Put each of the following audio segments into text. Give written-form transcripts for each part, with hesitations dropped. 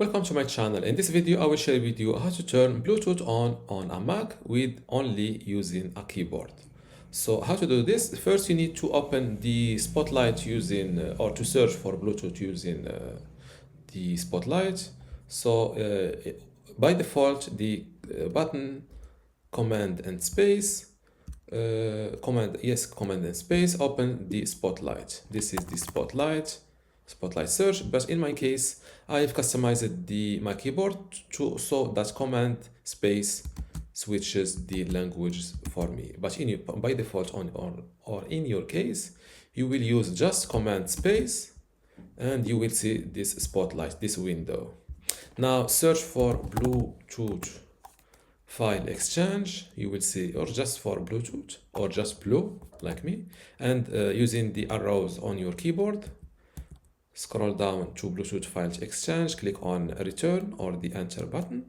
Welcome to my channel. In this video, I will share with you how to turn Bluetooth on a Mac with only using a keyboard. So how to do this? First, you need to open the Spotlight using or to search for Bluetooth using the Spotlight. So by default, the button Command and space, Command and space, open the Spotlight. This is the Spotlight search, but in my case I've customized my keyboard so that Command space switches the languages for me, but by default or in your case you will use just Command space and you will see this Spotlight, this window. Now search for Bluetooth file exchange, you will see, or just for Bluetooth or just blue like me, and using the arrows on your keyboard, scroll down to Bluetooth File Exchange, click on Return or the Enter button.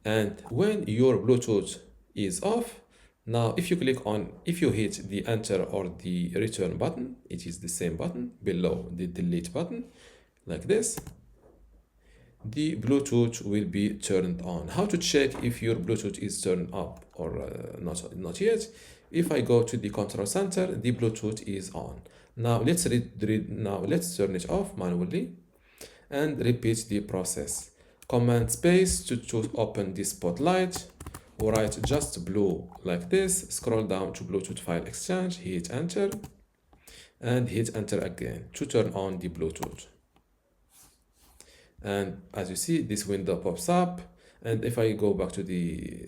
And when your Bluetooth is off, now if you hit the Enter or the Return button, it is the same button below the Delete button, like this, the Bluetooth will be turned on. How to check if your Bluetooth is turned up or not yet? If I go to the control center, the Bluetooth is on. Now let's turn it off manually and repeat the process. Command space to open the Spotlight, write just blue like this, scroll down to Bluetooth File Exchange, hit enter and hit enter again to turn on the Bluetooth. And as you see, this window pops up, and if I go back to the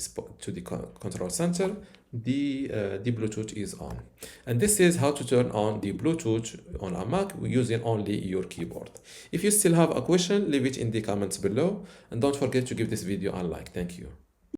control center, the Bluetooth is on. And this is how to turn on the Bluetooth on a Mac using only your keyboard. If you still have a question, leave it in the comments below, and don't forget to give this video a like. Thank you.